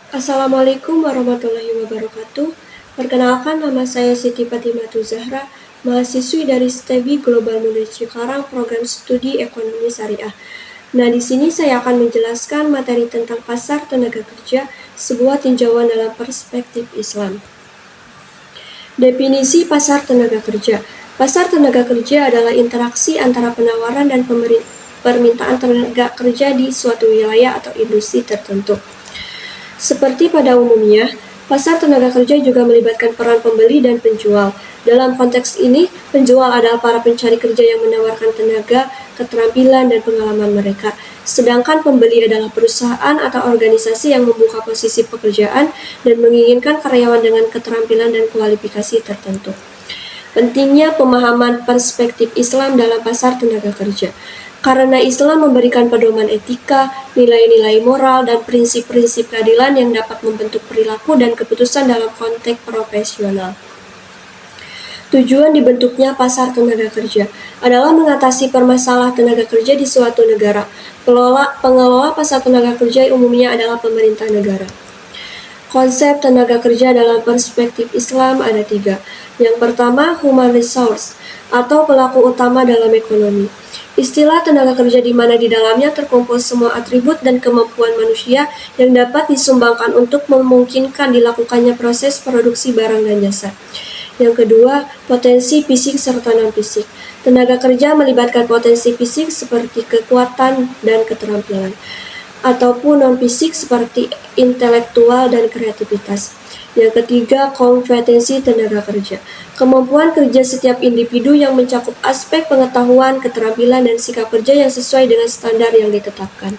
Assalamualaikum warahmatullahi wabarakatuh. Perkenalkan, nama saya Siti Fatimatu Zahra, mahasiswi dari STEBI Global Knowledge Cikarang, program studi ekonomi syariah. Nah, di sini saya akan menjelaskan materi tentang pasar tenaga kerja, sebuah tinjauan dalam perspektif Islam. Definisi pasar tenaga kerja. Pasar tenaga kerja adalah interaksi antara penawaran dan permintaan tenaga kerja di suatu wilayah atau industri tertentu. Seperti pada umumnya, pasar tenaga kerja juga melibatkan peran pembeli dan penjual. Dalam konteks ini, penjual adalah para pencari kerja yang menawarkan tenaga, keterampilan, dan pengalaman mereka. Sedangkan pembeli adalah perusahaan atau organisasi yang membuka posisi pekerjaan dan menginginkan karyawan dengan keterampilan dan kualifikasi tertentu. Pentingnya pemahaman perspektif Islam dalam pasar tenaga kerja. Karena Islam memberikan pedoman etika, nilai-nilai moral, dan prinsip-prinsip keadilan yang dapat membentuk perilaku dan keputusan dalam konteks profesional. Tujuan dibentuknya pasar tenaga kerja adalah mengatasi permasalahan tenaga kerja di suatu negara. Pengelola pasar tenaga kerja umumnya adalah pemerintah negara. Konsep tenaga kerja dalam perspektif Islam ada 3. Yang pertama, human resource, atau pelaku utama dalam ekonomi. Istilah tenaga kerja di mana di dalamnya terkumpul semua atribut dan kemampuan manusia yang dapat disumbangkan untuk memungkinkan dilakukannya proses produksi barang dan jasa. Yang kedua, potensi fisik serta non-fisik. Tenaga kerja melibatkan potensi fisik seperti kekuatan dan keterampilan, ataupun non-fisik seperti intelektual dan kreativitas. Yang ketiga, kompetensi tenaga kerja. Kemampuan kerja setiap individu yang mencakup aspek pengetahuan, keterampilan, dan sikap kerja yang sesuai dengan standar yang ditetapkan.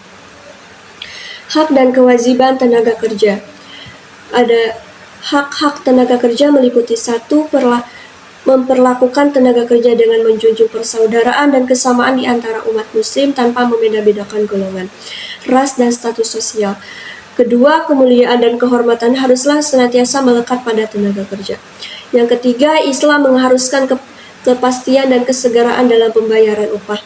Hak dan kewajiban tenaga kerja. Ada hak-hak tenaga kerja meliputi 1. Memperlakukan tenaga kerja dengan menjunjung persaudaraan dan kesamaan di antara umat muslim tanpa membeda-bedakan golongan, ras, dan status sosial. Kedua, kemuliaan dan kehormatan haruslah senantiasa melekat pada tenaga kerja. Yang ketiga, Islam mengharuskan kepastian dan kesegaraan dalam pembayaran upah.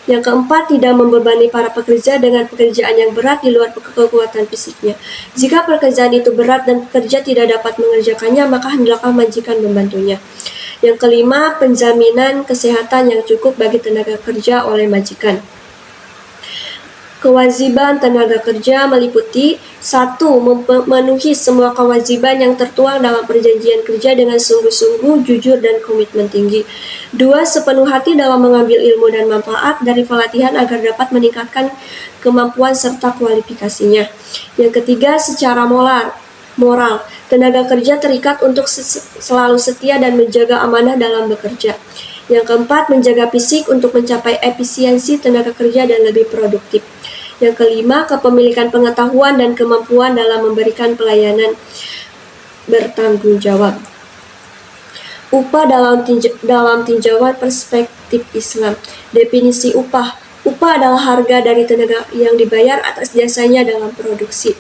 Yang keempat, tidak membebani para pekerja dengan pekerjaan yang berat di luar kekuatan fisiknya. Jika pekerjaan itu berat dan pekerja tidak dapat mengerjakannya, maka hendaklah majikan membantunya. Yang kelima, penjaminan kesehatan yang cukup bagi tenaga kerja oleh majikan. Kewajiban tenaga kerja meliputi 1. Memenuhi semua kewajiban yang tertuang dalam perjanjian kerja dengan sungguh-sungguh, jujur, dan komitmen tinggi. 2. Sepenuh hati dalam mengambil ilmu dan manfaat dari pelatihan agar dapat meningkatkan kemampuan serta kualifikasinya. Yang ketiga, secara moral. Tenaga kerja terikat untuk selalu setia dan menjaga amanah dalam bekerja. Yang keempat, menjaga fisik untuk mencapai efisiensi tenaga kerja dan lebih produktif. Yang kelima, kepemilikan pengetahuan dan kemampuan dalam memberikan pelayanan bertanggung jawab. Upah dalam tinjauan perspektif Islam. Definisi upah. Upah adalah harga dari tenaga yang dibayar atas jasanya dalam produksi.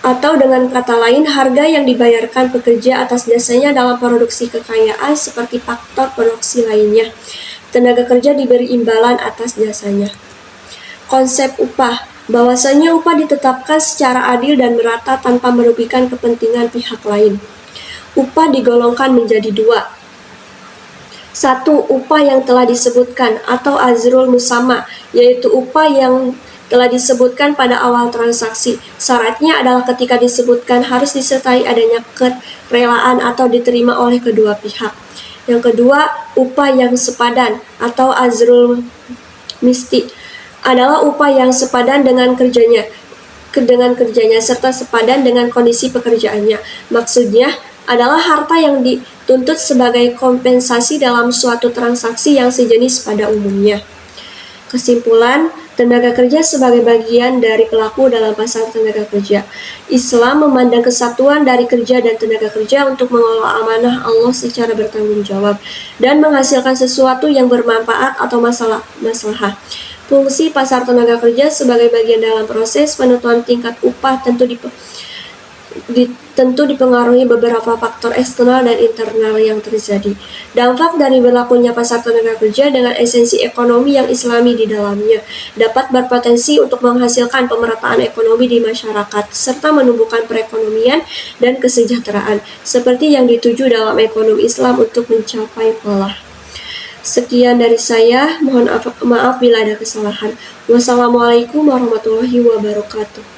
Atau dengan kata lain, harga yang dibayarkan pekerja atas jasanya dalam produksi kekayaan seperti faktor produksi lainnya. Tenaga kerja diberi imbalan atas jasanya. Konsep upah, bahwasanya upah ditetapkan secara adil dan merata tanpa merugikan kepentingan pihak lain. Upah digolongkan menjadi 2. 1. Upah yang telah disebutkan atau ajrul musamma, yaitu upah yang telah disebutkan pada awal transaksi. Syaratnya adalah ketika disebutkan harus disertai adanya kerelaan atau diterima oleh kedua pihak. Yang kedua, upah yang sepadan atau ajrul misti adalah upah yang sepadan dengan kerjanya serta sepadan dengan kondisi pekerjaannya. Maksudnya adalah harta yang dituntut sebagai kompensasi dalam suatu transaksi yang sejenis pada umumnya. Kesimpulan, tenaga kerja sebagai bagian dari pelaku dalam pasar tenaga kerja. Islam memandang kesatuan dari kerja dan tenaga kerja untuk mengelola amanah Allah secara bertanggung jawab dan menghasilkan sesuatu yang bermanfaat atau masalah. Fungsi pasar tenaga kerja sebagai bagian dalam proses penentuan tingkat upah tentu tentu dipengaruhi beberapa faktor eksternal dan internal yang terjadi. Dampak dari berlakunya pasar tenaga kerja dengan esensi ekonomi yang islami di dalamnya dapat berpotensi untuk menghasilkan pemerataan ekonomi di masyarakat serta menumbuhkan perekonomian dan kesejahteraan seperti yang dituju dalam ekonomi Islam untuk mencapai falah. Sekian dari saya, mohon maaf bila ada kesalahan. Wassalamualaikum warahmatullahi wabarakatuh.